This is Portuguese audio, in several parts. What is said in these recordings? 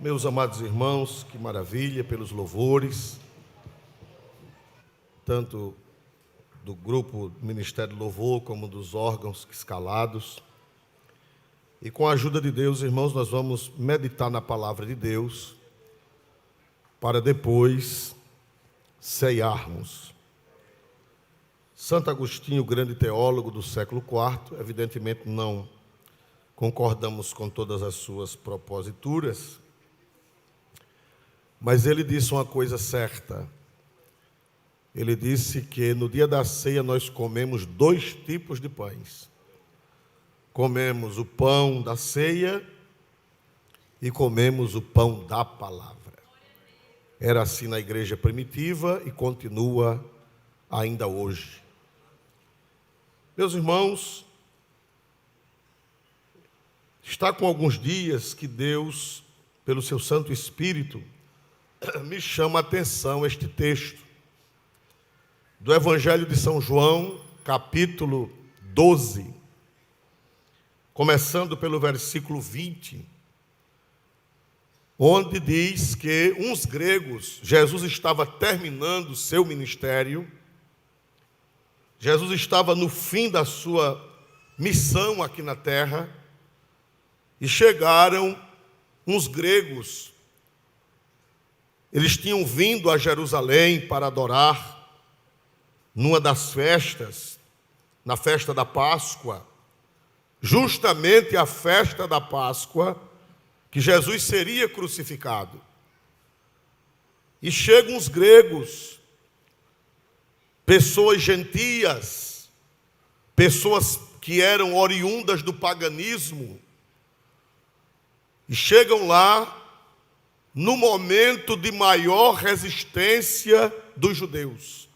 Meus amados irmãos, que maravilha pelos louvores, tanto do grupo Ministério do Louvor, como dos órgãos escalados. E com a ajuda de Deus, irmãos, nós vamos meditar na palavra de Deus, para depois ceiarmos. Santo Agostinho, grande teólogo do século IV, evidentemente não concordamos com todas as suas proposituras, mas ele disse uma coisa certa. Ele disse que no dia da ceia nós comemos dois tipos de pães. Comemos o pão da ceia e comemos o pão da palavra. Era assim na igreja primitiva e continua ainda hoje. Meus irmãos, está com alguns dias que Deus, pelo seu Santo Espírito, me chama a atenção este texto do Evangelho de São João, capítulo 12, começando pelo versículo 20, onde diz que uns gregos, Jesus estava terminando o seu ministério, Jesus estava no fim da sua missão aqui na terra, e chegaram uns gregos. Eles tinham vindo a Jerusalém para adorar numa das festas, na festa da Páscoa, justamente a festa da Páscoa, que Jesus seria crucificado. E chegam os gregos, pessoas gentias, pessoas que eram oriundas do paganismo, e chegam lá no momento de maior resistência dos judeus.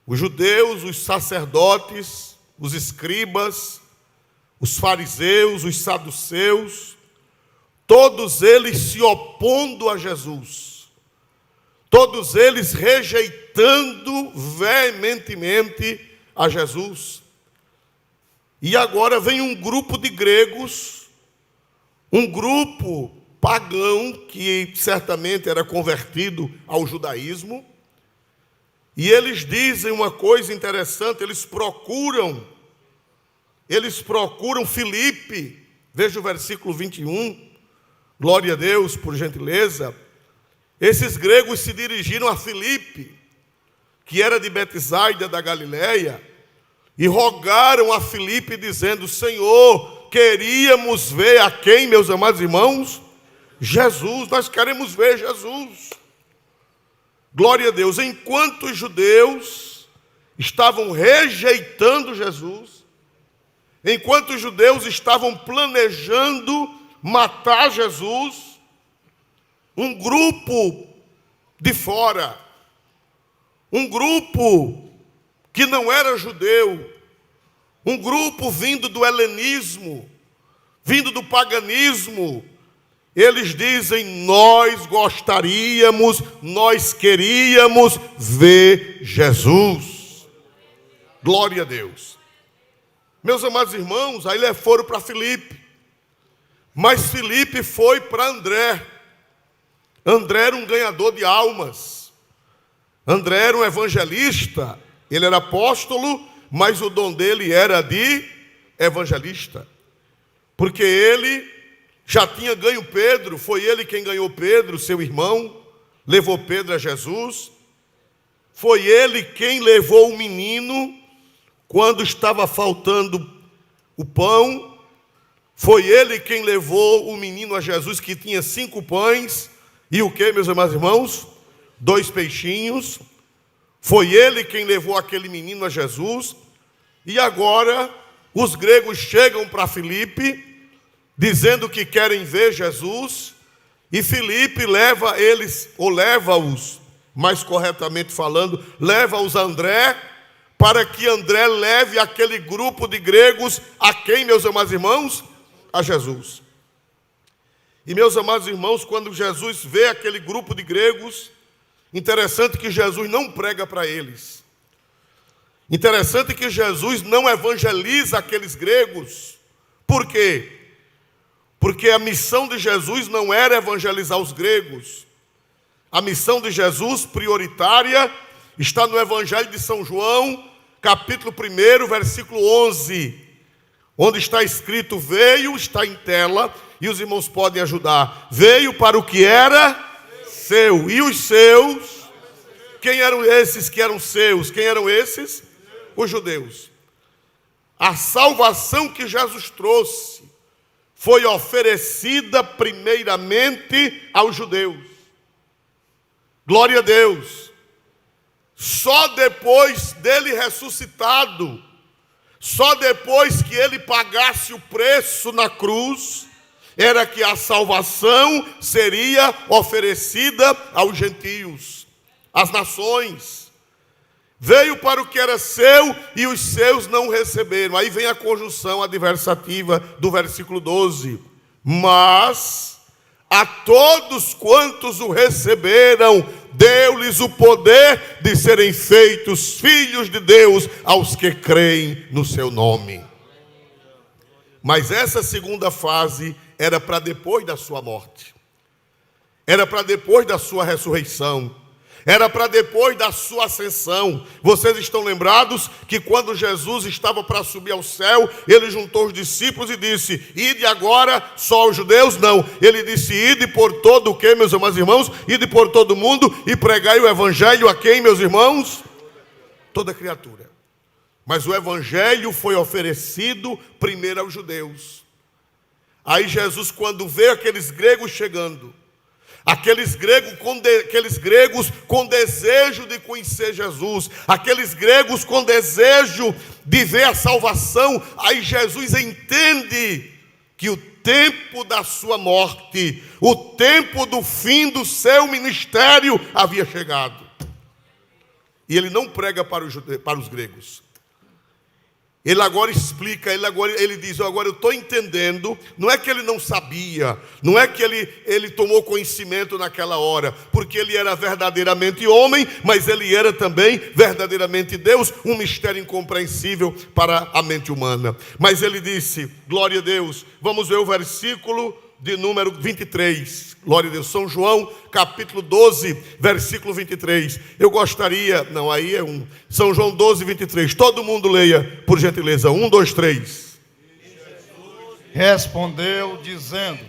Os judeus, os sacerdotes, os escribas, os fariseus, os saduceus, todos eles se opondo a Jesus, todos eles rejeitando veementemente a Jesus. E agora vem um grupo de gregos, um grupo pagão que certamente era convertido ao judaísmo, e eles dizem uma coisa interessante, eles procuram Filipe. Veja o versículo 21, glória a Deus, por gentileza. Esses gregos se dirigiram a Filipe, que era de Betsaida da Galileia, e rogaram a Filipe dizendo: Senhor, queríamos ver a quem, meus amados irmãos? Jesus, nós queremos ver Jesus. Glória a Deus. Enquanto os judeus estavam rejeitando Jesus, enquanto os judeus estavam planejando matar Jesus, um grupo de fora, um grupo que não era judeu, um grupo vindo do helenismo, vindo do paganismo, eles dizem: nós gostaríamos, nós queríamos ver Jesus. Glória a Deus. Meus amados irmãos, aí eles foram para Filipe, mas Filipe foi para André. André era um ganhador de almas, André era um evangelista, ele era apóstolo, mas o dom dele era de evangelista, porque ele já tinha ganho Pedro, foi ele quem ganhou Pedro, seu irmão, levou Pedro a Jesus. Foi ele quem levou o menino quando estava faltando o pão. Foi ele quem levou o menino a Jesus, que tinha 5 pães e o que, meus amados irmãos? 2 peixinhos. Foi ele quem levou aquele menino a Jesus. E agora os gregos chegam para Filipe, dizendo que querem ver Jesus, e Filipe leva eles, ou leva-os, mais corretamente falando, leva-os a André, para que André leve aquele grupo de gregos a quem, meus amados irmãos? A Jesus. E, meus amados irmãos, quando Jesus vê aquele grupo de gregos, interessante que Jesus não prega para eles. Interessante que Jesus não evangeliza aqueles gregos. Por quê? Porque a missão de Jesus não era evangelizar os gregos. A missão de Jesus, prioritária, está no Evangelho de São João, capítulo 1, versículo 11, onde está escrito: veio, está em tela, e os irmãos podem ajudar. Veio para o que era seu, e os seus, quem eram esses que eram seus? Quem eram esses? Os judeus. A salvação que Jesus trouxe foi oferecida primeiramente aos judeus. Glória a Deus. Só depois dele ressuscitado, só depois que ele pagasse o preço na cruz, era que a salvação seria oferecida aos gentios, às nações. Veio para o que era seu e os seus não receberam. Aí vem a conjunção adversativa do versículo 12. Mas a todos quantos o receberam, deu-lhes o poder de serem feitos filhos de Deus, aos que creem no seu nome. Mas essa segunda fase era para depois da sua morte. Era para depois da sua ressurreição. Era para depois da sua ascensão. Vocês estão lembrados que quando Jesus estava para subir ao céu, ele juntou os discípulos e disse: ide agora só aos judeus? Não. Ele disse: ide por todo o que, meus irmãos? Ide por todo o mundo e pregai o evangelho a quem, meus irmãos? Toda criatura. Mas o evangelho foi oferecido primeiro aos judeus. Aí Jesus, quando vê aqueles gregos chegando, aqueles gregos com desejo de conhecer Jesus, aqueles gregos com desejo de ver a salvação, aí Jesus entende que o tempo da sua morte, o tempo do fim do seu ministério havia chegado. E ele não prega para os gregos. Ele agora explica, ele diz: agora eu estou entendendo. Não é que ele não sabia, não é que ele tomou conhecimento naquela hora, porque ele era verdadeiramente homem, mas ele era também verdadeiramente Deus, um mistério incompreensível para a mente humana. Mas ele disse, glória a Deus, vamos ver o versículo de número 23, glória a Deus, São João, capítulo 12, versículo 23. Eu gostaria, São João 12, 23. Todo mundo leia, por gentileza. 1, 2, 3. Respondeu, dizendo: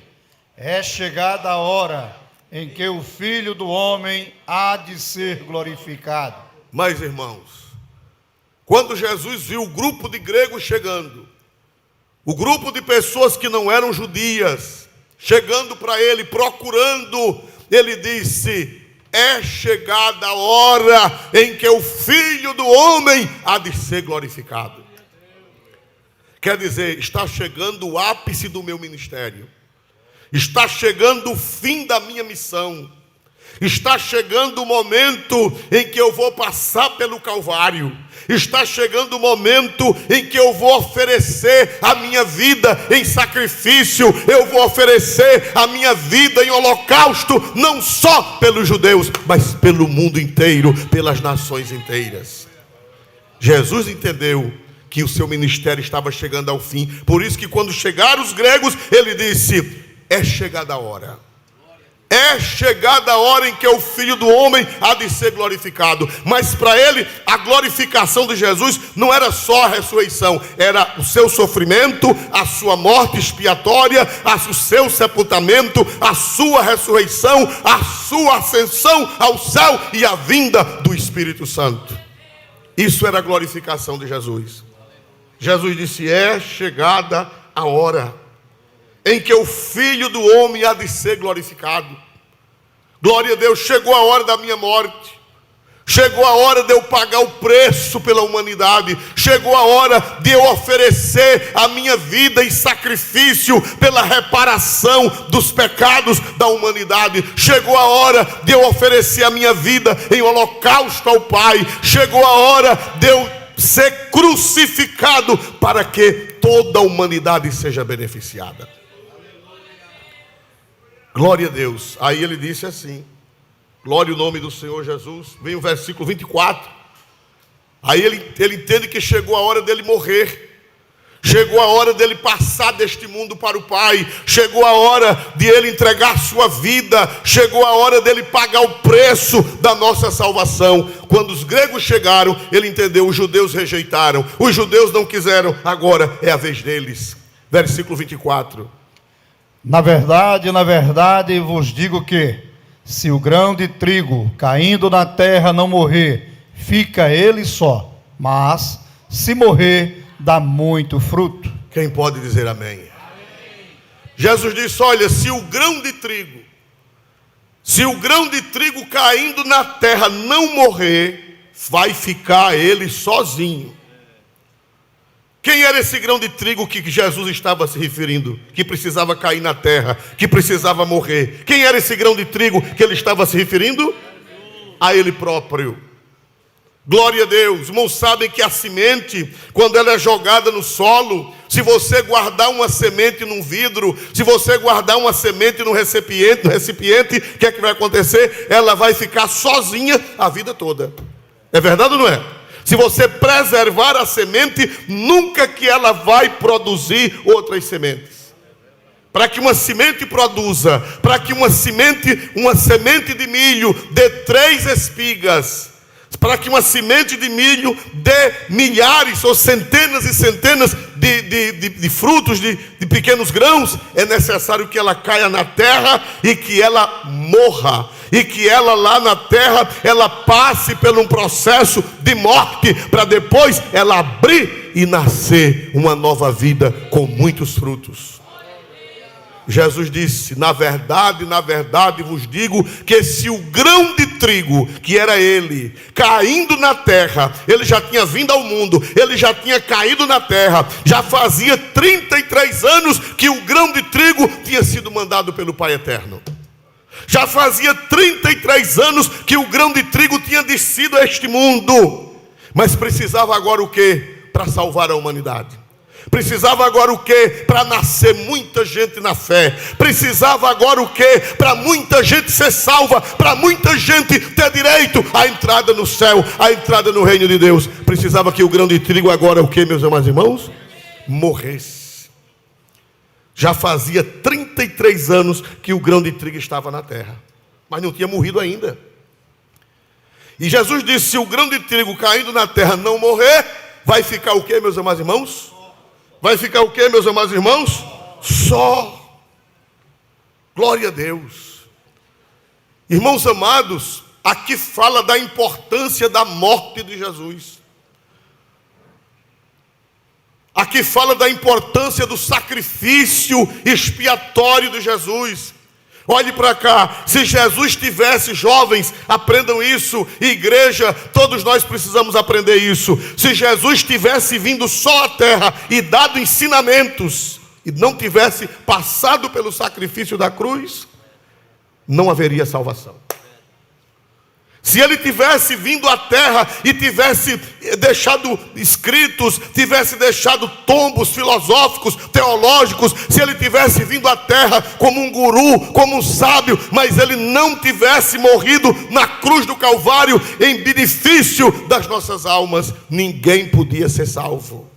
é chegada a hora em que o Filho do Homem há de ser glorificado. Mas, irmãos, quando Jesus viu o grupo de gregos chegando, o grupo de pessoas que não eram judias, chegando para ele, procurando, ele disse: é chegada a hora em que o Filho do Homem há de ser glorificado. Quer dizer, está chegando o ápice do meu ministério, está chegando o fim da minha missão, está chegando o momento em que eu vou passar pelo Calvário. Está chegando o momento em que eu vou oferecer a minha vida em sacrifício. Eu vou oferecer a minha vida em holocausto, não só pelos judeus, mas pelo mundo inteiro, pelas nações inteiras. Jesus entendeu que o seu ministério estava chegando ao fim. Por isso que quando chegaram os gregos, ele disse: é chegada a hora. É chegada a hora em que o Filho do Homem há de ser glorificado. Mas para ele, a glorificação de Jesus não era só a ressurreição, era o seu sofrimento, a sua morte expiatória, o seu sepultamento, a sua ressurreição, a sua ascensão ao céu e a vinda do Espírito Santo. Isso era a glorificação de Jesus. Jesus disse: é chegada a hora em que o Filho do Homem há de ser glorificado. Glória a Deus, chegou a hora da minha morte. Chegou a hora de eu pagar o preço pela humanidade. Chegou a hora de eu oferecer a minha vida em sacrifício pela reparação dos pecados da humanidade. Chegou a hora de eu oferecer a minha vida em holocausto ao Pai. Chegou a hora de eu ser crucificado para que toda a humanidade seja beneficiada. Glória a Deus. Aí ele disse assim, glória ao nome do Senhor Jesus. Vem o versículo 24. Aí ele entende que chegou a hora dele morrer. Chegou a hora dele passar deste mundo para o Pai. Chegou a hora de ele entregar sua vida. Chegou a hora dele pagar o preço da nossa salvação. Quando os gregos chegaram, ele entendeu, os judeus rejeitaram. Os judeus não quiseram, agora é a vez deles. Versículo 24. Na verdade, vos digo que, se o grão de trigo caindo na terra não morrer, fica ele só. Mas, se morrer, dá muito fruto. Quem pode dizer amém? Jesus disse, olha, se o grão de trigo caindo na terra não morrer, vai ficar ele sozinho. Quem era esse grão de trigo que Jesus estava se referindo? Que precisava cair na terra, que precisava morrer. Quem era esse grão de trigo que ele estava se referindo? A ele próprio. Glória a Deus. Irmãos, sabem que a semente, quando ela é jogada no solo, se você guardar uma semente num vidro, se você guardar uma semente no recipiente, o que é que vai acontecer? Ela vai ficar sozinha a vida toda. É verdade ou não é? Se você preservar a semente, nunca que ela vai produzir outras sementes. Para que uma semente produza, para que uma semente de milho dê 3 espigas, para que uma semente de milho dê milhares ou centenas e centenas de frutos, de pequenos grãos, é necessário que ela caia na terra e que ela morra. E que ela lá na terra, ela passe por um processo de morte, para depois ela abrir e nascer uma nova vida com muitos frutos. Jesus disse, na verdade vos digo que se o grão de trigo, que era ele, caindo na terra, ele já tinha vindo ao mundo, ele já tinha caído na terra, já fazia 33 anos que o grão de trigo tinha sido mandado pelo Pai Eterno. Já fazia 33 anos que o grão de trigo tinha descido a este mundo. Mas precisava agora o quê? Para salvar a humanidade. Precisava agora o quê? Para nascer muita gente na fé. Precisava agora o quê? Para muita gente ser salva. Para muita gente ter direito à entrada no céu, à entrada no reino de Deus. Precisava que o grão de trigo agora o quê, meus amados irmãos? Morresse. Já fazia 33 anos que o grão de trigo estava na terra, mas não tinha morrido ainda. E Jesus disse, se o grão de trigo caindo na terra não morrer, vai ficar o quê, meus amados irmãos? Vai ficar o quê, meus amados irmãos? Só. Glória a Deus. Irmãos amados, aqui fala da importância da morte de Jesus. Aqui fala da importância do sacrifício expiatório de Jesus. Olhe para cá, se Jesus tivesse, jovens, aprendam isso, igreja, todos nós precisamos aprender isso. Se Jesus tivesse vindo só à terra e dado ensinamentos, e não tivesse passado pelo sacrifício da cruz, não haveria salvação. Se ele tivesse vindo à terra e tivesse deixado escritos, tivesse deixado tombos filosóficos, teológicos, se ele tivesse vindo à terra como um guru, como um sábio, mas ele não tivesse morrido na cruz do Calvário em benefício das nossas almas, ninguém podia ser salvo.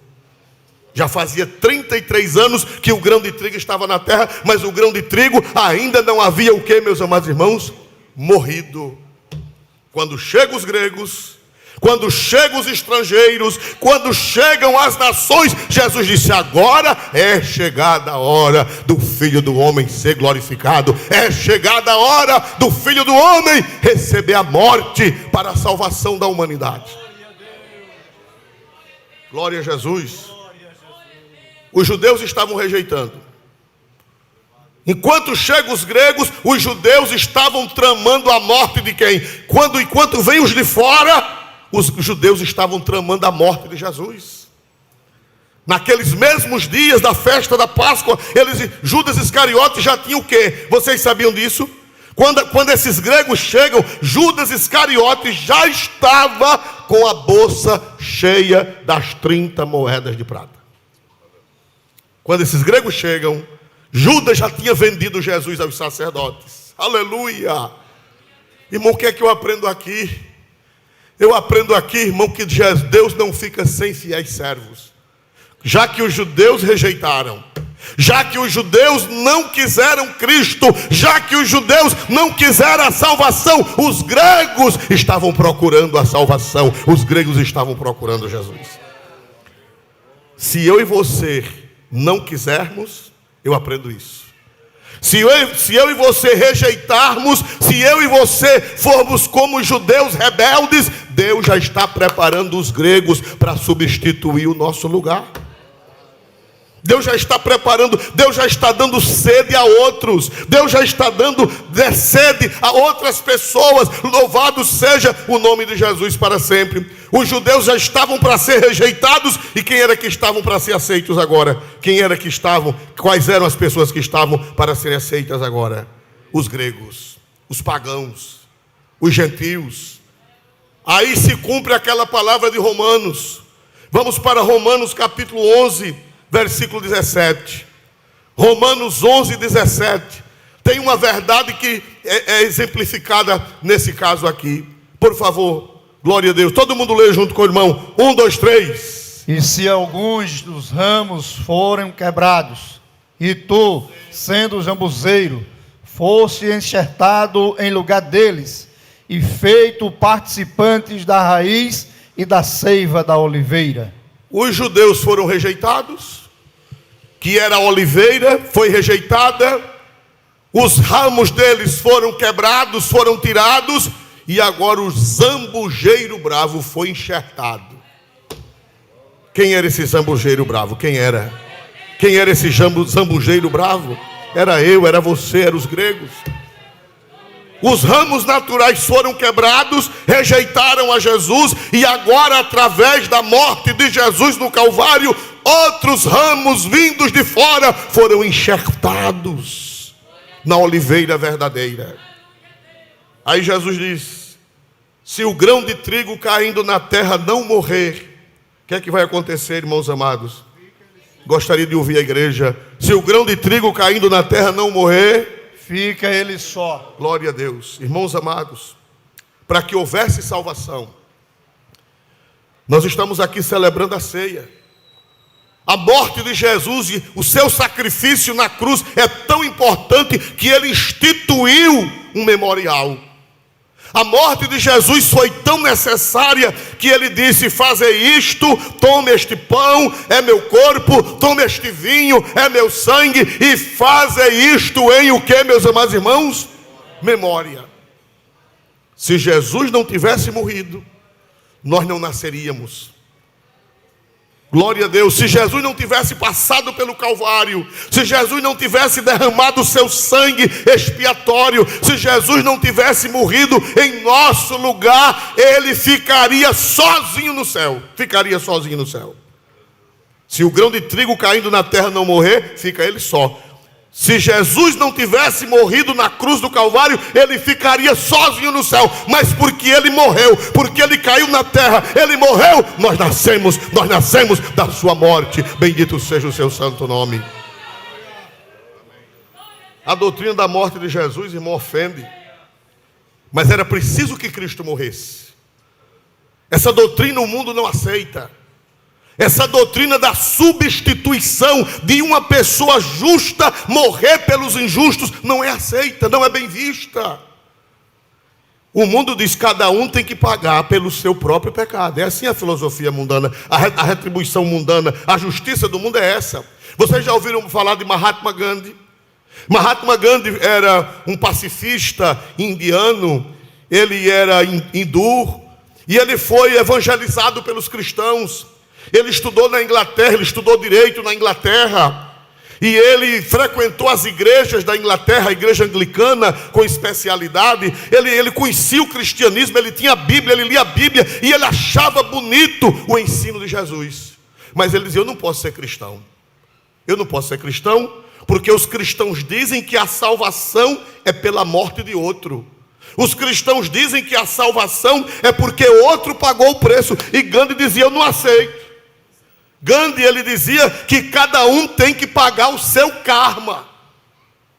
Já fazia 33 anos que o grão de trigo estava na terra, mas o grão de trigo ainda não havia o que, meus amados irmãos? Morrido. Quando chegam os gregos, quando chegam os estrangeiros, quando chegam as nações, Jesus disse, agora é chegada a hora do Filho do Homem ser glorificado. É chegada a hora do Filho do Homem receber a morte para a salvação da humanidade. Glória a Jesus. Os judeus estavam rejeitando. Enquanto chegam os gregos, os judeus estavam tramando a morte de quem? Enquanto vêm os de fora, os judeus estavam tramando a morte de Jesus. Naqueles mesmos dias da festa da Páscoa, Judas Iscariote já tinha o quê? Vocês sabiam disso? Quando esses gregos chegam, Judas Iscariote já estava com a bolsa cheia das 30 moedas de prata. Quando esses gregos chegam, Judas já tinha vendido Jesus aos sacerdotes. Aleluia! Irmão, o que é que eu aprendo aqui? Eu aprendo aqui, irmão, que Deus não fica sem fiéis servos. já que os judeus rejeitaram, já que os judeus não quiseram Cristo, já que os judeus não quiseram a salvação, os gregos estavam procurando a salvação, os gregos estavam procurando Jesus. Se eu e você não quisermos, eu aprendo isso. Se eu e você rejeitarmos, se eu e você formos como os judeus rebeldes, Deus já está preparando os gregos para substituir o nosso lugar. Deus já está preparando, Deus já está dando sede a outros, Deus já está dando sede a outras pessoas. Louvado seja o nome de Jesus para sempre. Os judeus já estavam para ser rejeitados, e quem era que estavam para ser aceitos agora? Quem era que estavam? Quais eram as pessoas que estavam para serem aceitas agora? Os gregos, os pagãos, os gentios. Aí se cumpre aquela palavra de Romanos. Vamos para Romanos capítulo 11, versículo 17. Romanos 11, 17. Tem uma verdade que é exemplificada nesse caso aqui. Por favor, glória a Deus. Todo mundo lê junto com o irmão. 1, 2, 3. E se alguns dos ramos forem quebrados, e tu, sendo jambuzeiro, fosse enxertado em lugar deles, e feito participantes da raiz e da seiva da oliveira. Os judeus foram rejeitados, que era a oliveira, foi rejeitada, os ramos deles foram quebrados, foram tirados, e agora o zambujeiro bravo foi enxertado. Quem era esse zambujeiro bravo? Quem era? Quem era esse zambujeiro bravo? Era eu, era você, eram os gregos. Os ramos naturais foram quebrados, rejeitaram a Jesus, e agora, através da morte de Jesus no Calvário, outros ramos vindos de fora foram enxertados na oliveira verdadeira. Aí Jesus diz: se o grão de trigo caindo na terra não morrer, o que é que vai acontecer, irmãos amados? Gostaria de ouvir a igreja. Se o grão de trigo caindo na terra não morrer, fica ele só. Glória a Deus. Irmãos amados, para que houvesse salvação, nós estamos aqui celebrando a ceia. A morte de Jesus e o seu sacrifício na cruz é tão importante que ele instituiu um memorial. A morte de Jesus foi tão necessária que ele disse: fazei isto, tome este pão, é meu corpo, tome este vinho, é meu sangue, e fazei isto em o que, meus amados irmãos? Memória. Se Jesus não tivesse morrido, nós não nasceríamos. Glória a Deus. Se Jesus não tivesse passado pelo Calvário, se Jesus não tivesse derramado o seu sangue expiatório, se Jesus não tivesse morrido em nosso lugar, ele ficaria sozinho no céu. Ficaria sozinho no céu. Se o grão de trigo caindo na terra não morrer, fica ele só. Se Jesus não tivesse morrido na cruz do Calvário, ele ficaria sozinho no céu. Mas porque ele morreu, porque ele caiu na terra, ele morreu, nós nascemos da sua morte. Bendito seja o seu santo nome. A doutrina da morte de Jesus, irmão, ofende. Mas era preciso que Cristo morresse. Essa doutrina o mundo não aceita. Essa doutrina da substituição de uma pessoa justa morrer pelos injustos não é aceita, não é bem vista. O mundo diz que cada um tem que pagar pelo seu próprio pecado. É assim a filosofia mundana, a retribuição mundana, a justiça do mundo é essa. Vocês já ouviram falar de Mahatma Gandhi? Mahatma Gandhi era um pacifista indiano, ele era hindu, e ele foi evangelizado pelos cristãos. Ele estudou na Inglaterra, ele estudou direito na Inglaterra, e ele frequentou as igrejas da Inglaterra, a igreja anglicana com especialidade. Ele conhecia o cristianismo, ele tinha a Bíblia, ele lia a Bíblia, e ele achava bonito o ensino de Jesus. Mas ele dizia: eu não posso ser cristão. Eu não posso ser cristão, porque os cristãos dizem que a salvação é pela morte de outro. Os cristãos dizem que a salvação é porque outro pagou o preço. E Gandhi dizia: eu não aceito. Gandhi, ele dizia que cada um tem que pagar o seu karma.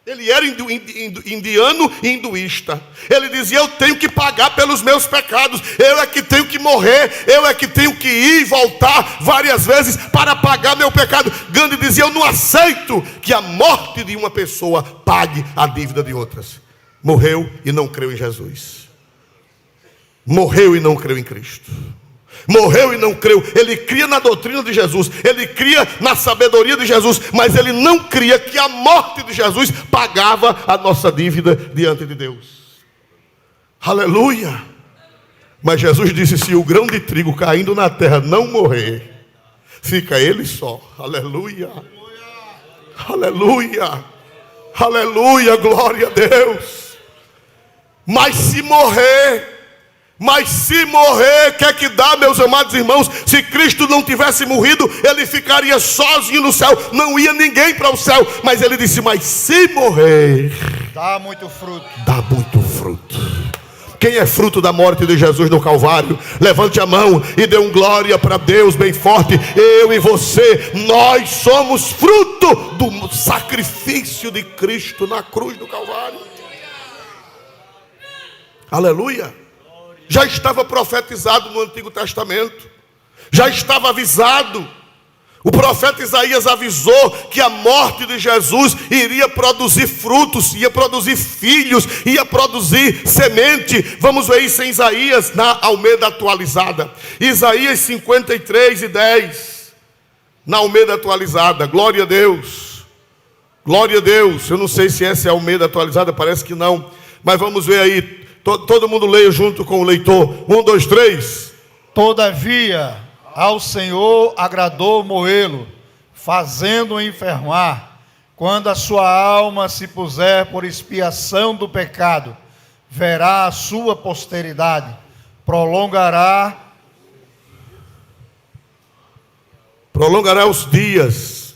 Ele era indiano e hinduísta. Ele dizia: eu tenho que pagar pelos meus pecados. Eu é que tenho que morrer. Eu é que tenho que ir e voltar várias vezes para pagar meu pecado. Gandhi dizia: eu não aceito que a morte de uma pessoa pague a dívida de outras. Morreu e não creu em Jesus. Morreu e não creu em Cristo. Morreu e não creu. Ele cria na doutrina de Jesus, ele cria na sabedoria de Jesus, mas ele não cria que a morte de Jesus pagava a nossa dívida diante de Deus. Aleluia. Mas Jesus disse: se o grão de trigo caindo na terra não morrer, fica ele só. Aleluia. Aleluia. Aleluia. Glória a Deus. Mas se morrer, o que é que dá, meus amados irmãos? Se Cristo não tivesse morrido, ele ficaria sozinho no céu, não ia ninguém para o céu. Mas ele disse: mas se morrer, dá muito fruto. Dá muito fruto. Quem é fruto da morte de Jesus no Calvário? Levante a mão e dê um glória para Deus bem forte. Eu e você, nós somos fruto do sacrifício de Cristo na cruz do Calvário. Aleluia. Já estava profetizado no Antigo Testamento, já estava avisado. O profeta Isaías avisou que a morte de Jesus iria produzir frutos, ia produzir filhos, ia produzir semente. Vamos ver isso em Isaías, na Almeida atualizada. Isaías 53:10, na Almeida atualizada. Glória a Deus, glória a Deus. Eu não sei se essa é a Almeida atualizada, parece que não, mas vamos ver aí. Todo mundo leia junto com o leitor. 1, 2, 3. Todavia, ao Senhor agradou moê-lo, fazendo-o enfermar. Quando a sua alma se puser por expiação do pecado, verá a sua posteridade, prolongará os dias,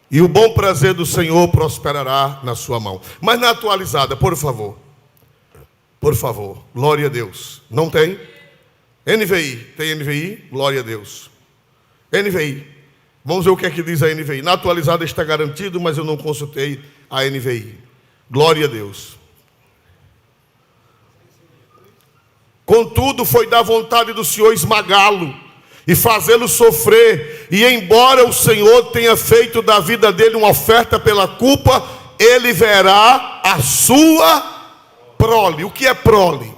e o bom prazer do Senhor prosperará na sua mão. Mas na atualizada, por favor. Por favor, glória a Deus. Não tem? NVI, tem NVI? Glória a Deus. NVI, vamos ver o que é que diz a NVI. Na atualizada está garantido, mas eu não consultei a NVI. Glória a Deus. Contudo, foi da vontade do Senhor esmagá-lo e fazê-lo sofrer. E embora o Senhor tenha feito da vida dele uma oferta pela culpa, ele verá a sua prole. O que é prole?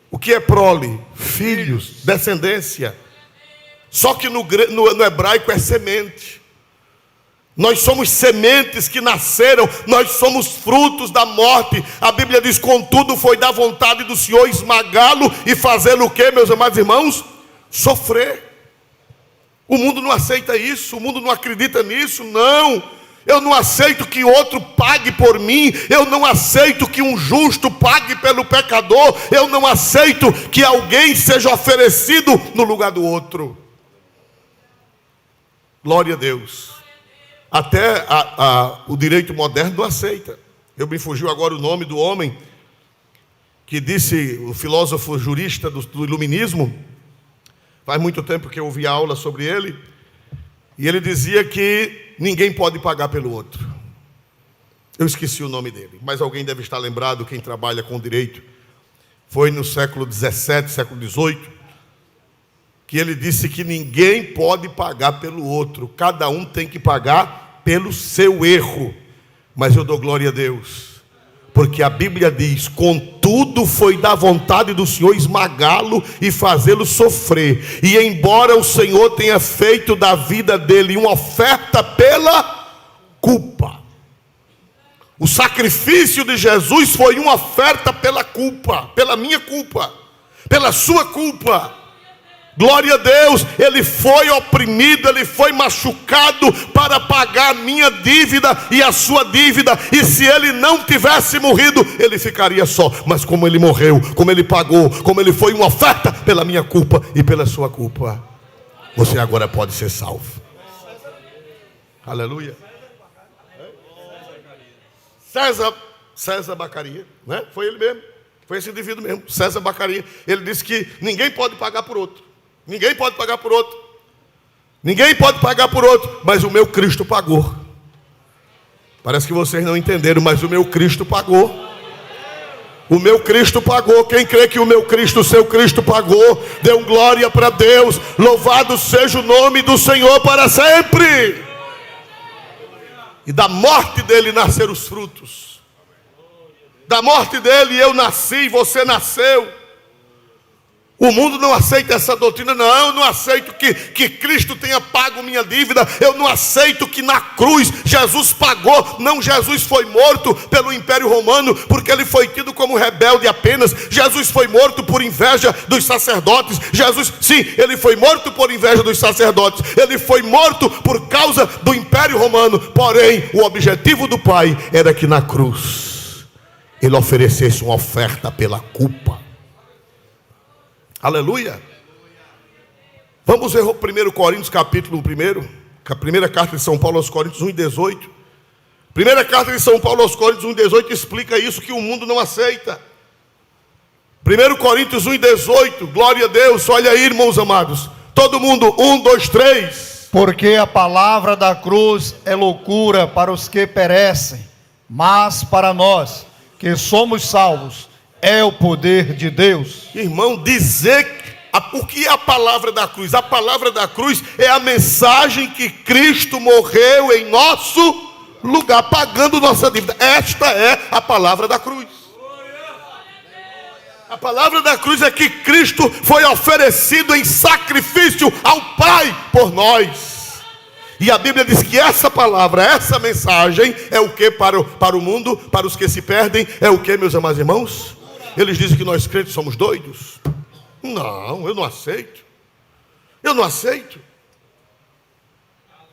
O que é prole? Filhos, descendência. Só que no hebraico é semente. Nós somos sementes que nasceram, nós somos frutos da morte. A Bíblia diz: contudo foi da vontade do Senhor esmagá-lo e fazê-lo o quê, meus amados irmãos? Sofrer. O mundo não aceita isso, o mundo não acredita nisso, não. Eu não aceito que outro pague por mim. Eu não aceito que um justo pague pelo pecador. Eu não aceito que alguém seja oferecido no lugar do outro. Glória a Deus. Até o direito moderno não aceita. Eu me fugiu agora o nome do homem que disse, o filósofo jurista do iluminismo. Faz muito tempo que eu ouvi aula sobre ele. E ele dizia que ninguém pode pagar pelo outro. Eu esqueci o nome dele, mas alguém deve estar lembrado, quem trabalha com direito. Foi no século 17, século 18, que ele disse que ninguém pode pagar pelo outro. Cada um tem que pagar pelo seu erro. Mas eu dou glória a Deus, porque a Bíblia diz: contudo foi da vontade do Senhor esmagá-lo e fazê-lo sofrer. E embora o Senhor tenha feito da vida dele uma oferta pela culpa, o sacrifício de Jesus foi uma oferta pela culpa, pela minha culpa, pela sua culpa. Glória a Deus, ele foi oprimido, ele foi machucado para pagar a minha dívida e a sua dívida. E se ele não tivesse morrido, ele ficaria só. Mas como ele morreu, como ele pagou, como ele foi uma oferta pela minha culpa e pela sua culpa, você agora pode ser salvo. Aleluia. César Bacaria, né? Foi ele mesmo, foi esse indivíduo mesmo, César Bacaria. Ele disse que ninguém pode pagar por outro. Ninguém pode pagar por outro. Ninguém pode pagar por outro. Mas o meu Cristo pagou. Parece que vocês não entenderam, mas o meu Cristo pagou. O meu Cristo pagou. Quem crê que o meu Cristo, o seu Cristo pagou, dê um glória para Deus. Louvado seja o nome do Senhor para sempre. E da morte dele nasceram os frutos. Da morte dele eu nasci, você nasceu. O mundo não aceita essa doutrina, não. Eu não aceito que Cristo tenha pago minha dívida. Eu não aceito que na cruz Jesus pagou. Não, Jesus foi morto pelo Império Romano, porque ele foi tido como rebelde apenas. Jesus foi morto por inveja dos sacerdotes. Jesus, sim, ele foi morto por inveja dos sacerdotes. Ele foi morto por causa do Império Romano. Porém, o objetivo do Pai era que na cruz ele oferecesse uma oferta pela culpa. Aleluia. Vamos ver 1 Coríntios capítulo 1, a primeira carta de São Paulo aos Coríntios 1:18. Primeira carta de São Paulo aos Coríntios 1:18 explica isso que o mundo não aceita. 1 Coríntios 1:18, glória a Deus. Olha aí, irmãos amados, todo mundo, 1, 2, 3. Porque a palavra da cruz é loucura para os que perecem, mas para nós que somos salvos é o poder de Deus. Irmão, dizer o que é a palavra da cruz? A palavra da cruz é a mensagem que Cristo morreu em nosso lugar, pagando nossa dívida. Esta é a palavra da cruz. A palavra da cruz é que Cristo foi oferecido em sacrifício ao Pai por nós. E a Bíblia diz que essa palavra, essa mensagem é o que para o mundo, para os que se perdem, é o que, meus amados irmãos? Eles dizem que nós crentes somos doidos. Não, eu não aceito. Eu não aceito.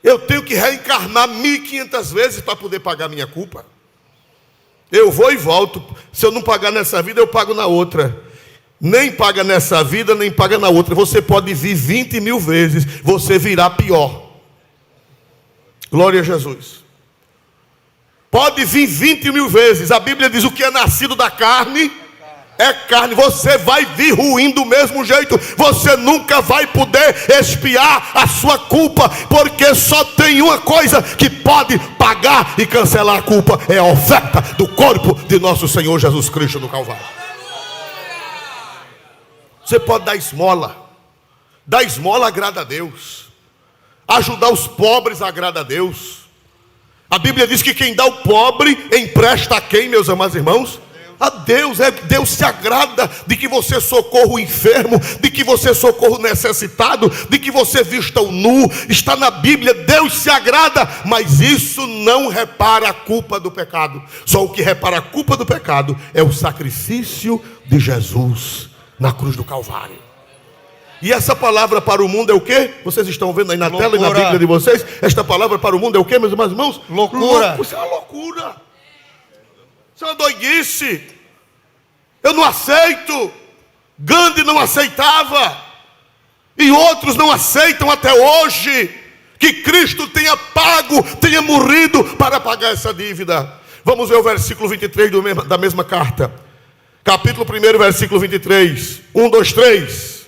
Eu tenho que reencarnar 1.500 vezes para poder pagar minha culpa. Eu vou e volto. Se eu não pagar nessa vida, eu pago na outra. Nem paga nessa vida, nem paga na outra. Você pode vir 20.000 vezes, você virá pior. Glória a Jesus. Pode vir 20.000 vezes. A Bíblia diz: o que é nascido da carne é carne. Você vai vir ruim do mesmo jeito. Você nunca vai poder expiar a sua culpa, porque só tem uma coisa que pode pagar e cancelar a culpa: é a oferta do corpo de nosso Senhor Jesus Cristo no Calvário. Você pode dar esmola. Dar esmola agrada a Deus. Ajudar os pobres agrada a Deus. A Bíblia diz que quem dá ao pobre empresta a quem, meus amados irmãos? A Deus. Deus se agrada de que você socorra o enfermo, de que você socorra o necessitado, de que você vista o nu. Está na Bíblia, Deus se agrada, mas isso não repara a culpa do pecado. Só o que repara a culpa do pecado é o sacrifício de Jesus na cruz do Calvário. E essa palavra para o mundo é o quê? Vocês estão vendo aí na tela e na Bíblia de vocês? Esta palavra para o mundo é o quê, meus irmãos? Loucura. Isso é uma loucura. Isso é uma doidice. Eu não aceito. Gandhi não aceitava. E outros não aceitam até hoje. Que Cristo tenha pago, tenha morrido para pagar essa dívida. Vamos ver o versículo 23 da mesma carta. Capítulo 1, versículo 23. 1, 2, 3.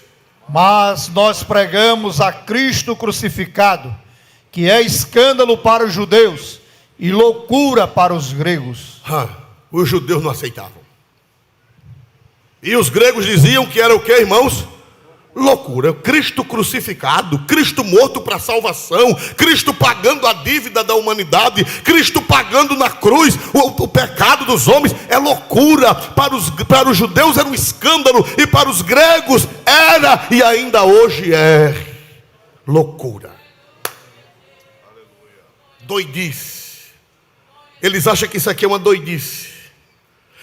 Mas nós pregamos a Cristo crucificado, que é escândalo para os judeus e loucura para os gregos. Os judeus não aceitavam. E os gregos diziam que era o que, irmãos? Loucura. Cristo crucificado, Cristo morto para a salvação, Cristo pagando a dívida da humanidade, Cristo pagando na cruz o pecado dos homens. É loucura. Para os judeus era um escândalo, e para os gregos era e ainda hoje é loucura. Doidice. Eles acham que isso aqui é uma doidice.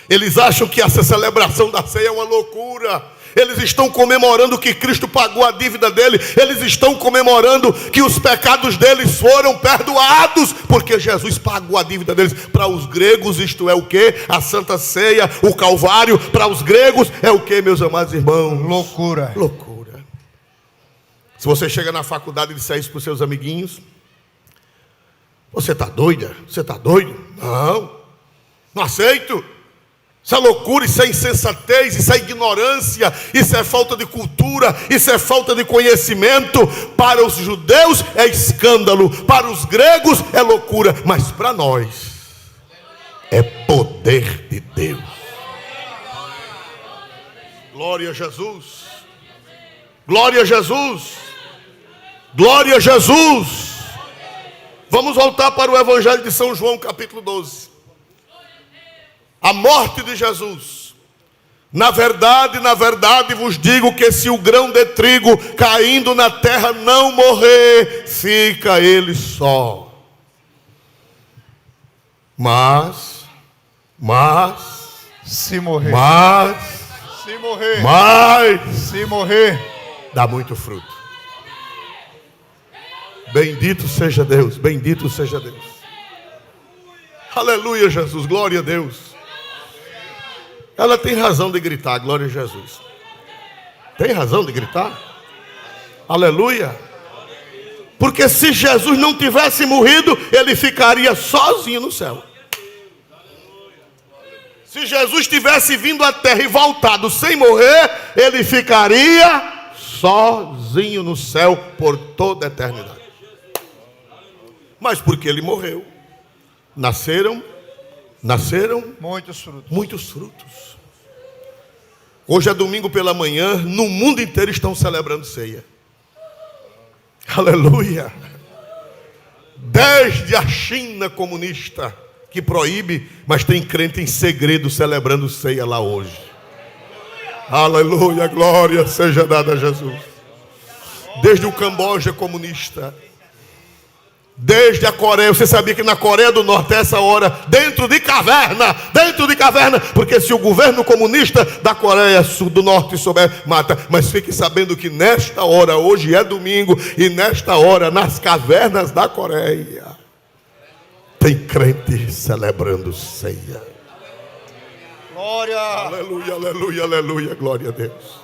Eles acham que essa celebração da ceia é uma loucura. Eles estão comemorando que Cristo pagou a dívida dele. Eles estão comemorando que os pecados deles foram perdoados, porque Jesus pagou a dívida deles. Para os gregos isto é o que? A Santa Ceia, o Calvário. Para os gregos é o que, meus amados irmãos? Loucura. Loucura. Se você chega na faculdade e disser isso para os seus amiguinhos: você está doida? Você está doido? Não aceito. Isso é loucura, isso é insensatez, isso é ignorância, isso é falta de cultura, isso é falta de conhecimento. Para os judeus é escândalo, para os gregos é loucura, mas para nós poder de Deus. Glória a Jesus. Glória a Jesus. Glória a Jesus. Vamos voltar para o Evangelho de São João, capítulo 12. A morte de Jesus. Na verdade vos digo que se o grão de trigo caindo na terra não morrer, fica ele só. Mas se morrer, se morrer, dá muito fruto. Bendito seja Deus, bendito seja Deus. Aleluia, Jesus, glória a Deus. Ela tem razão de gritar, glória a Jesus. Tem razão de gritar? Aleluia. Porque se Jesus não tivesse morrido, ele ficaria sozinho no céu. Se Jesus tivesse vindo à terra e voltado sem morrer, ele ficaria sozinho no céu por toda a eternidade. Mas porque ele morreu, nasceram muitos frutos. Hoje é domingo pela manhã, no mundo inteiro estão celebrando ceia. Aleluia. Desde a China comunista, que proíbe, mas tem crente em segredo celebrando ceia lá hoje. Aleluia, glória seja dada a Jesus. Desde o Camboja comunista, desde a Coreia. Você sabia que na Coreia do Norte, essa hora, dentro de caverna, porque se o governo comunista da Coreia do Norte souber, mata. Mas fique sabendo que nesta hora, hoje é domingo, e nesta hora, nas cavernas da Coreia, tem crente celebrando ceia. Glória. Aleluia, aleluia, aleluia, glória a Deus.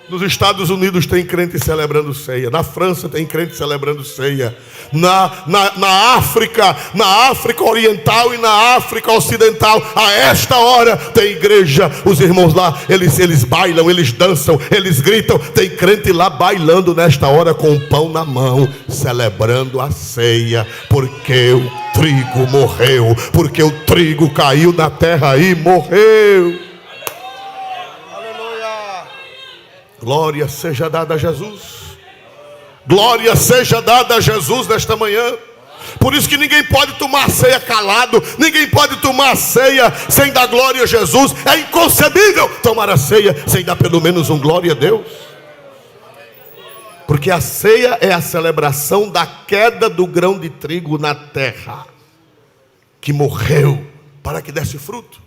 Nos Estados Unidos tem crente celebrando ceia. Na França tem crente celebrando ceia. Na África Oriental e na África Ocidental, a esta hora tem igreja. Os irmãos lá, eles bailam, eles dançam, eles gritam. Tem crente lá bailando nesta hora com o pão na mão, celebrando a ceia. Porque o trigo morreu. Porque o trigo caiu na terra e morreu. Glória seja dada a Jesus. Glória seja dada a Jesus nesta manhã. Por isso que ninguém pode tomar ceia calado. Ninguém pode tomar ceia sem dar glória a Jesus. É inconcebível tomar a ceia sem dar pelo menos um glória a Deus. Porque a ceia é a celebração da queda do grão de trigo na terra, que morreu para que desse fruto.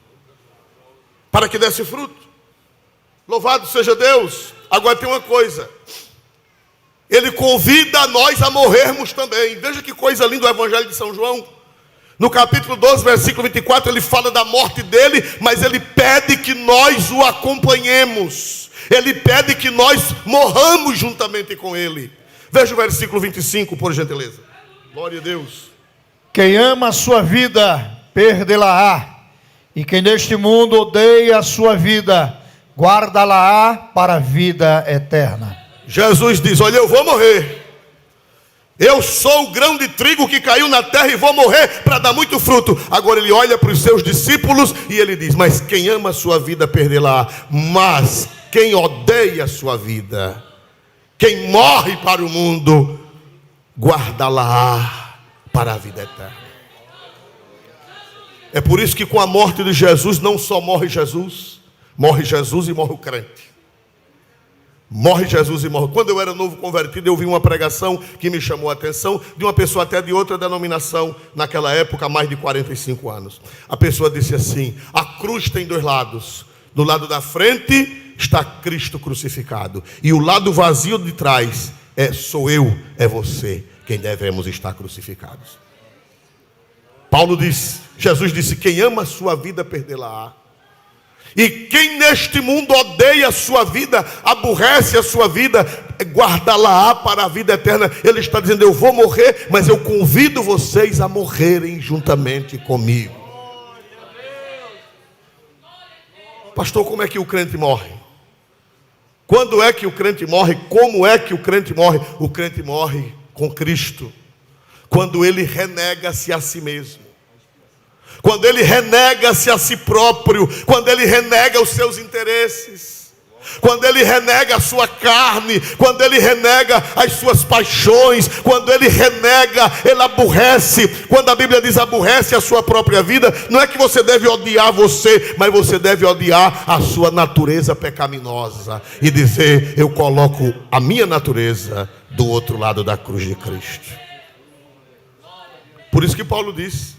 Para que desse fruto. Louvado seja Deus. Agora tem uma coisa. Ele convida nós a morrermos também. Veja que coisa linda o Evangelho de São João. No capítulo 12, versículo 24, ele fala da morte dele, mas ele pede que nós o acompanhemos. Ele pede que nós morramos juntamente com ele. Veja o versículo 25, por gentileza. Glória a Deus. Quem ama a sua vida, perdê-la-á. E quem neste mundo odeia a sua vida, guarda-la-á para a vida eterna. Jesus diz: olha, eu vou morrer. Eu sou o grão de trigo que caiu na terra e vou morrer para dar muito fruto. Agora ele olha para os seus discípulos e ele diz: mas quem ama a sua vida, perdê-la. Mas quem odeia a sua vida, quem morre para o mundo, guarda-la para a vida eterna. É por isso que com a morte de Jesus, não só morre Jesus e morre o crente. Morre Jesus e morre. Quando eu era novo convertido, eu vi uma pregação que me chamou a atenção, de uma pessoa até de outra denominação, naquela época, há mais de 45 anos. A pessoa disse assim: a cruz tem dois lados. Do lado da frente está Cristo crucificado, e o lado vazio de trás sou eu, é você, quem devemos estar crucificados. Paulo disse, Jesus disse: quem ama a sua vida, perdê-la-á. E quem neste mundo odeia a sua vida, aborrece a sua vida, guarda-la-á para a vida eterna. Ele está dizendo: eu vou morrer, mas eu convido vocês a morrerem juntamente comigo. Pastor, como é que o crente morre? Quando é que o crente morre? Como é que o crente morre? O crente morre com Cristo, quando ele renega-se a si mesmo. quando ele renega-se a si próprio, quando ele renega os seus interesses, quando ele renega a sua carne, quando ele renega as suas paixões, quando ele renega, ele aborrece. Quando a Bíblia diz aborrece a sua própria vida, não é que você deve odiar você, mas você deve odiar a sua natureza pecaminosa e dizer: eu coloco a minha natureza do outro lado da cruz de Cristo. Por isso que Paulo disse.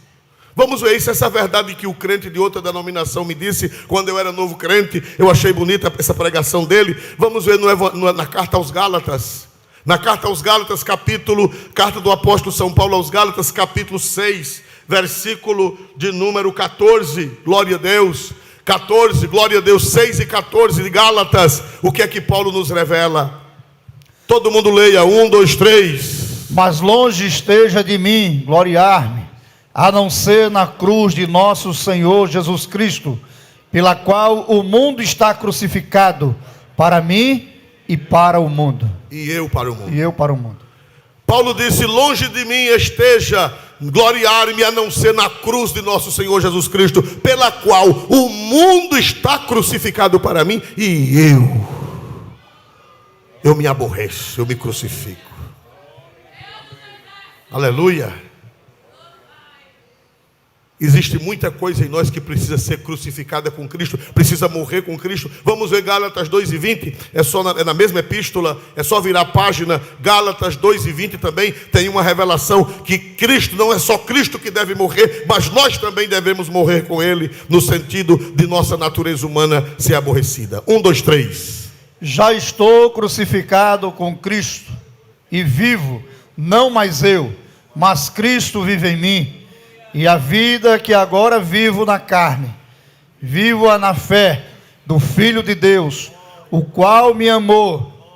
Vamos ver isso, essa verdade que o crente de outra denominação me disse quando eu era novo crente. Eu achei bonita essa pregação dele. Vamos ver na carta aos Gálatas. Na carta aos Gálatas, carta do apóstolo São Paulo aos Gálatas, capítulo 6, versículo de número 14. Glória a Deus. 14, glória a Deus. 6 e 14 de Gálatas. O que é que Paulo nos revela? Todo mundo leia. 1, 2, 3. Mas longe esteja de mim gloriar-me, a não ser na cruz de nosso Senhor Jesus Cristo, pela qual o mundo está crucificado, para mim e para o mundo. E eu para o mundo. E eu para o mundo. Paulo disse: longe de mim esteja gloriar-me, a não ser na cruz de nosso Senhor Jesus Cristo, pela qual o mundo está crucificado para mim, e eu me aborreço, eu me crucifico. Aleluia. Existe muita coisa em nós que precisa ser crucificada com Cristo, precisa morrer com Cristo. Vamos ver Gálatas 2:20, é na mesma epístola, é só virar a página. Gálatas 2:20 também tem uma revelação que Cristo, não é só Cristo que deve morrer, mas nós também devemos morrer com Ele, no sentido de nossa natureza humana ser aborrecida. 1, 2, 3. Já estou crucificado com Cristo, e vivo, não mais eu, mas Cristo vive em mim. E a vida que agora vivo na carne, vivo-a na fé do Filho de Deus, o qual me amou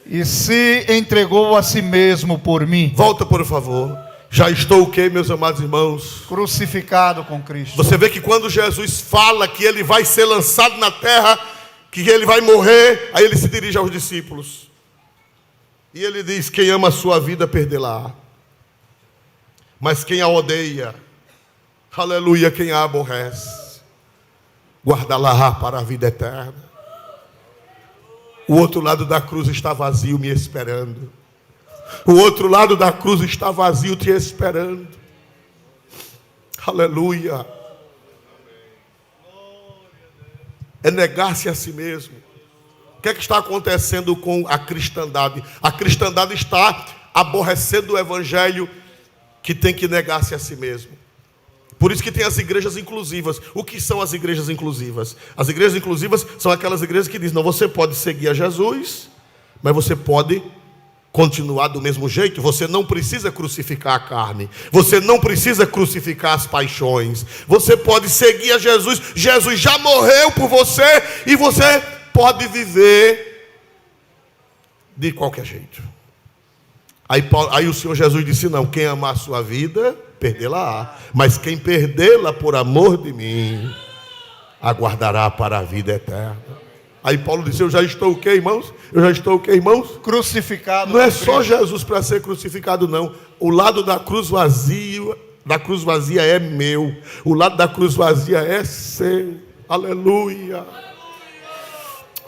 e se entregou a si mesmo por mim. Volta, por favor. Já estou o quê, meus amados irmãos? Crucificado com Cristo. Você vê que quando Jesus fala que ele vai ser lançado na terra, que ele vai morrer, aí ele se dirige aos discípulos. E ele diz: quem ama a sua vida, perdê-la. Mas quem a odeia, aleluia, quem a aborrece, guarda-la para a vida eterna. O outro lado da cruz está vazio, me esperando. O outro lado da cruz está vazio, te esperando. Aleluia. É negar-se a si mesmo. O que é que está acontecendo com a cristandade? A cristandade está aborrecendo o evangelho, que tem que negar-se a si mesmo. Por isso que tem as igrejas inclusivas. O que são as igrejas inclusivas? As igrejas inclusivas são aquelas igrejas que dizem: não, você pode seguir a Jesus, mas você pode continuar do mesmo jeito. Você não precisa crucificar a carne, você não precisa crucificar as paixões. Você pode seguir a Jesus. Jesus já morreu por você, e você pode viver de qualquer jeito. Aí o Senhor Jesus disse: não, quem amar a sua vida, perdê-la-á, mas quem perdê-la por amor de mim, aguardará para a vida eterna. Aí Paulo disse: eu já estou o quê, irmãos? Eu já estou o quê, irmãos? Crucificado. Não é só Jesus para ser crucificado, não. O lado da cruz vazia é meu. O lado da cruz vazia é seu. Aleluia.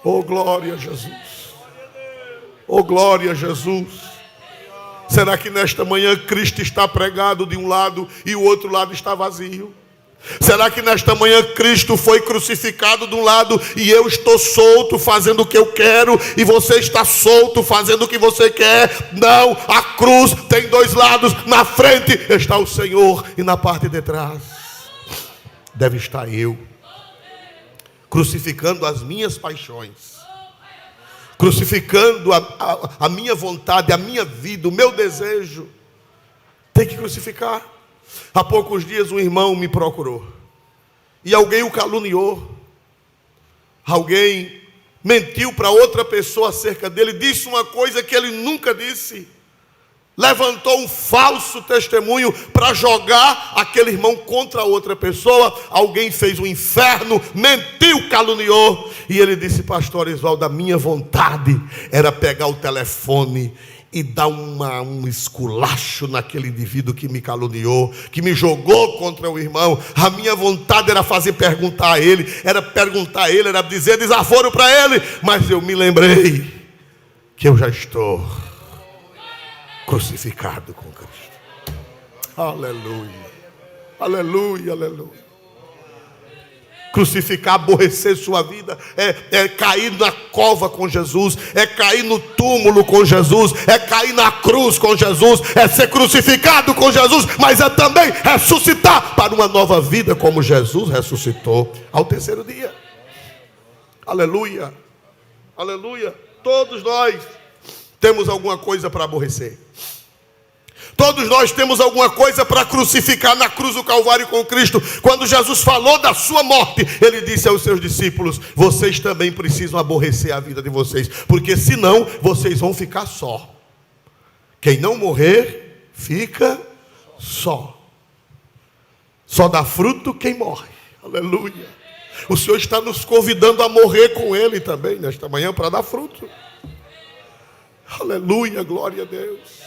Oh, glória a Jesus. Oh, glória a Jesus. Será que nesta manhã Cristo está pregado de um lado e o outro lado está vazio? Será que nesta manhã Cristo foi crucificado de um lado e eu estou solto fazendo o que eu quero e você está solto fazendo o que você quer? Não, a cruz tem dois lados. Na frente está o Senhor e na parte de trás deve estar eu, crucificando as minhas paixões, crucificando a minha vontade, a minha vida, o meu desejo. Tem que crucificar. Há poucos dias um irmão me procurou e alguém o caluniou. Alguém mentiu para outra pessoa acerca dele, disse uma coisa que ele nunca disse, levantou um falso testemunho para jogar aquele irmão contra outra pessoa. Alguém fez um inferno, mentiu, caluniou, e ele disse: pastor Oswaldo, a minha vontade era pegar o telefone e dar um esculacho naquele indivíduo que me caluniou, que me jogou contra o irmão. A minha vontade era perguntar a ele, era dizer desaforo para ele, mas eu me lembrei que eu já estou crucificado com Cristo. Aleluia, aleluia, aleluia. Crucificar, aborrecer sua vida, é cair na cova com Jesus, é cair no túmulo com Jesus, é cair na cruz com Jesus, é ser crucificado com Jesus, mas é também ressuscitar para uma nova vida como Jesus ressuscitou ao terceiro dia. Aleluia, aleluia. Todos nós temos alguma coisa para aborrecer. Todos nós temos alguma coisa para crucificar na cruz do Calvário com Cristo. Quando Jesus falou da sua morte, ele disse aos seus discípulos: vocês também precisam aborrecer a vida de vocês, porque senão vocês vão ficar só. Quem não morrer, fica só. Só dá fruto quem morre. Aleluia. O Senhor está nos convidando a morrer com Ele também nesta manhã para dar fruto. Aleluia, glória a Deus.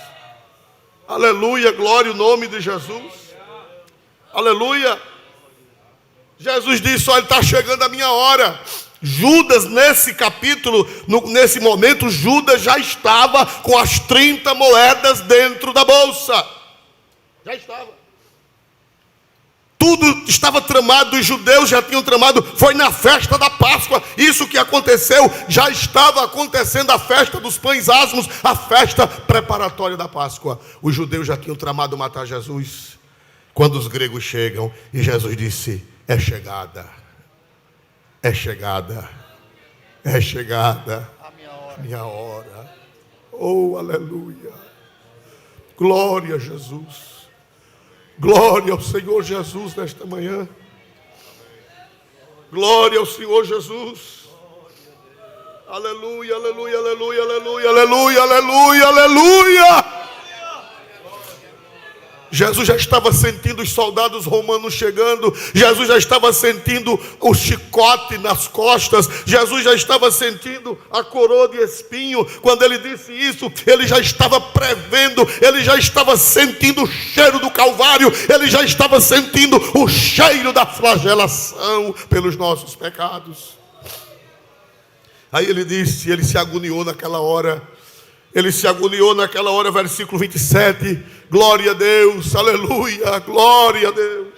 Aleluia, glória ao nome de Jesus. Aleluia. Jesus disse: olha, está chegando a minha hora. Judas, nesse capítulo, nesse momento, Judas já estava com as 30 moedas dentro da bolsa. Já estava. Tudo estava tramado, os judeus já tinham tramado, foi na festa da Páscoa, isso que aconteceu, já estava acontecendo a festa dos pães asmos, a festa preparatória da Páscoa. Os judeus já tinham tramado matar Jesus, quando os gregos chegam, e Jesus disse: é chegada, é chegada, é chegada a minha hora. Oh, aleluia, glória a Jesus. Glória ao Senhor Jesus nesta manhã. Glória ao Senhor Jesus. Aleluia, aleluia, aleluia, aleluia, aleluia, aleluia, aleluia. Jesus já estava sentindo os soldados romanos chegando. Jesus já estava sentindo o chicote nas costas. Jesus já estava sentindo a coroa de espinho. Quando ele disse isso, ele já estava prevendo, ele já estava sentindo o cheiro do Calvário, ele já estava sentindo o cheiro da flagelação pelos nossos pecados. Aí ele disse, ele se agoniou naquela hora. Ele se agoniou naquela hora, versículo 27. Glória a Deus, aleluia, glória a Deus.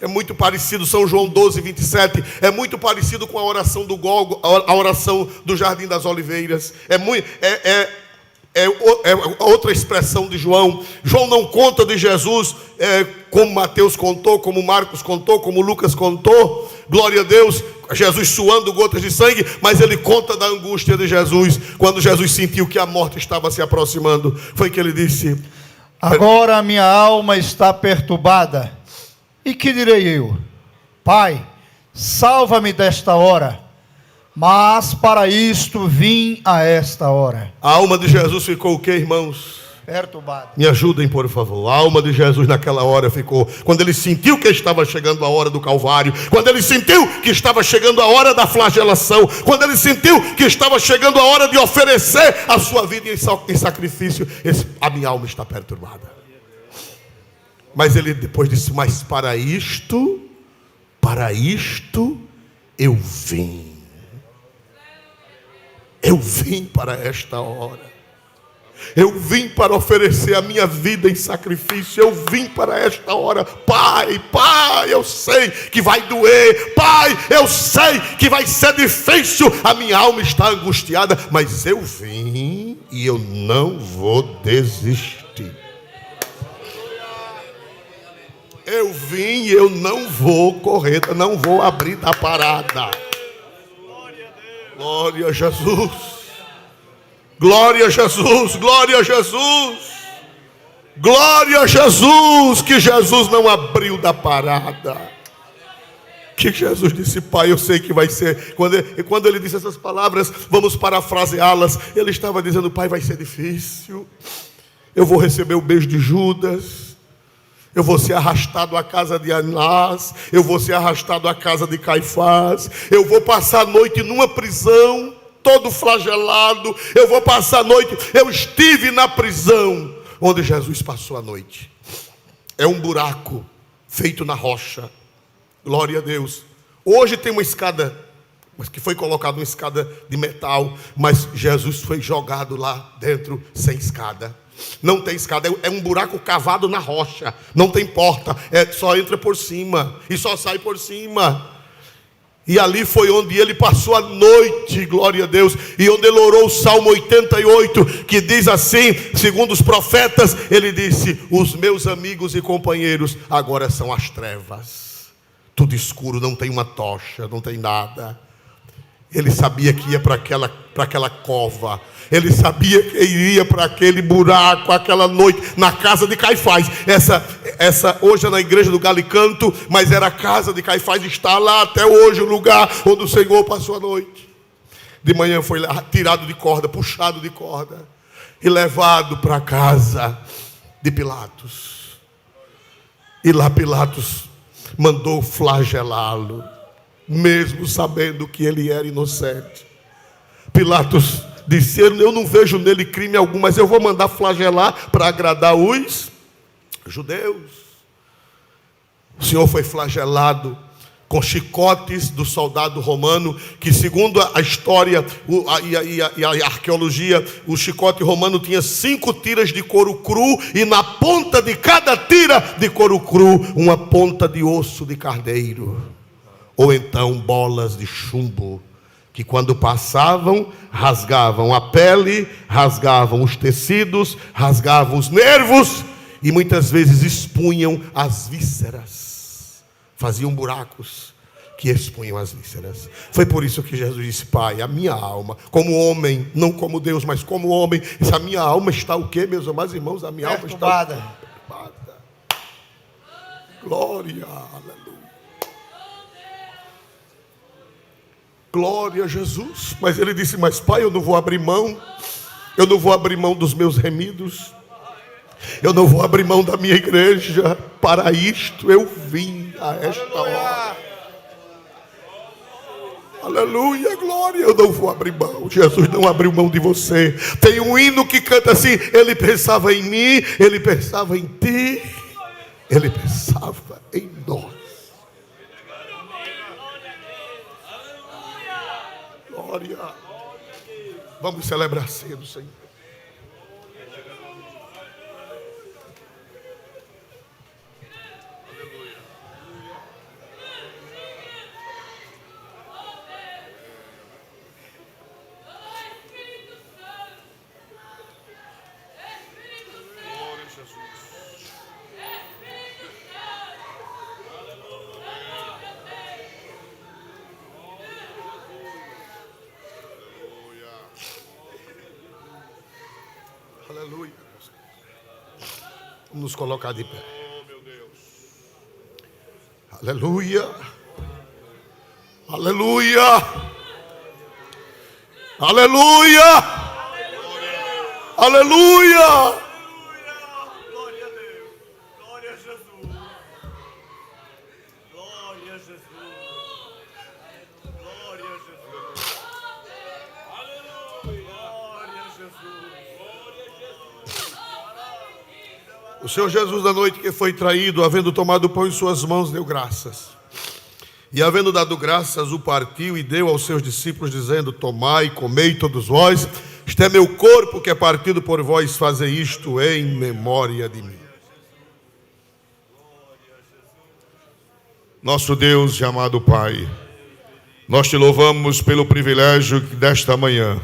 É muito parecido, São João 12, 27. É muito parecido com a oração do Gólgota, a oração do Jardim das Oliveiras. É outra expressão de João. João não conta de Jesus como Mateus contou, como Marcos contou, como Lucas contou. Glória a Deus, Jesus suando gotas de sangue, mas ele conta da angústia de Jesus. Quando Jesus sentiu que a morte estava se aproximando, foi que ele disse: agora a minha alma está perturbada. E que direi eu? Pai, salva-me desta hora. Mas para isto vim a esta hora. A alma de Jesus ficou o quê, irmãos? Perturbada. Me ajudem, por favor. A alma de Jesus naquela hora ficou, quando ele sentiu que estava chegando a hora do Calvário, quando ele sentiu que estava chegando a hora da flagelação, quando ele sentiu que estava chegando a hora de oferecer a sua vida em sacrifício, a minha alma está perturbada. Mas ele depois disse: mas para isto eu vim. Eu vim para esta hora. Eu vim para oferecer a minha vida em sacrifício. Eu vim para esta hora. Pai, eu sei que vai doer. Pai, eu sei que vai ser difícil. A minha alma está angustiada. Mas eu vim e eu não vou desistir. Eu vim e eu não vou correr, não vou abrir da parada. Glória a Jesus. Glória a Jesus, glória a Jesus. Glória a Jesus, que Jesus não abriu da parada. Que Jesus disse: Pai, eu sei que vai ser. Quando ele disse essas palavras, vamos parafraseá-las. Ele estava dizendo: Pai, vai ser difícil. Eu vou receber o beijo de Judas. Eu vou ser arrastado à casa de Anás. Eu vou ser arrastado à casa de Caifás. Eu vou passar a noite numa prisão. todo flagelado, eu vou passar a noite. Eu estive na prisão onde Jesus passou a noite. É um buraco feito na rocha. Glória a Deus. Hoje tem uma escada, mas que foi colocada uma escada de metal, mas Jesus foi jogado lá dentro sem escada. Não tem escada, é um buraco cavado na rocha, não tem porta, só entra por cima e só sai por cima. E ali foi onde ele passou a noite, glória a Deus, e onde ele orou o Salmo 88, que diz assim, segundo os profetas, ele disse: os meus amigos e companheiros agora são as trevas, tudo escuro, não tem uma tocha, não tem nada. Ele sabia que ia para aquela cova. Ele sabia que iria para aquele buraco, aquela noite, na casa de Caifás. Essa hoje é na igreja do Galicanto, mas era a casa de Caifás, está lá até hoje o lugar onde o Senhor passou a noite. De manhã foi lá, tirado de corda, puxado de corda e levado para a casa de Pilatos. E lá Pilatos mandou flagelá-lo, mesmo sabendo que ele era inocente. Pilatos disse: eu não vejo nele crime algum, mas eu vou mandar flagelar para agradar os judeus. O Senhor foi flagelado com chicotes do soldado romano, que segundo a história e a arqueologia, o chicote romano tinha 5 tiras de couro cru, e na ponta de cada tira de couro cru, uma ponta de osso de carneiro, ou então bolas de chumbo, que quando passavam, rasgavam a pele, rasgavam os tecidos, rasgavam os nervos, e muitas vezes expunham as vísceras, faziam buracos que expunham as vísceras. Foi por isso que Jesus disse: Pai, a minha alma, como homem, não como Deus, mas como homem, a minha alma está o quê, meus amados irmãos? A minha alma está perturbada. Glória, aleluia. Glória a Jesus. Mas ele disse: mas Pai, eu não vou abrir mão dos meus remidos, eu não vou abrir mão da minha igreja. Para isto eu vim a esta hora. Aleluia, glória. Eu não vou abrir mão. Jesus não abriu mão de você. Tem um hino que canta assim: ele pensava em mim, ele pensava em ti, ele pensava em nós. Glória. Vamos celebrar cedo, Senhor. Aleluia. Vamos nos colocar de pé. Aleluia. Aleluia. Aleluia. Aleluia. Glória a Deus. Glória a Jesus. Glória a Jesus. Glória a Jesus. Aleluia. Glória a Jesus. O Senhor Jesus, da noite que foi traído, havendo tomado o pão em suas mãos, deu graças. E havendo dado graças, o partiu e deu aos seus discípulos, dizendo: tomai, comei todos vós, este é meu corpo que é partido por vós, fazei isto em memória de mim. Nosso Deus e amado Pai, nós te louvamos pelo privilégio desta manhã,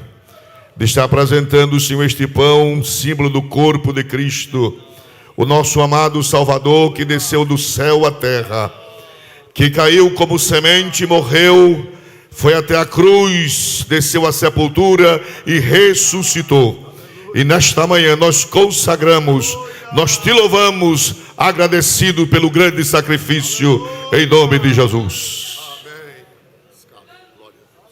de estar apresentando, Senhor, este pão, símbolo do corpo de Cristo, o nosso amado Salvador, que desceu do céu à terra, que caiu como semente, morreu, foi até a cruz, desceu à sepultura e ressuscitou. E nesta manhã nós consagramos, nós te louvamos, agradecido pelo grande sacrifício, em nome de Jesus.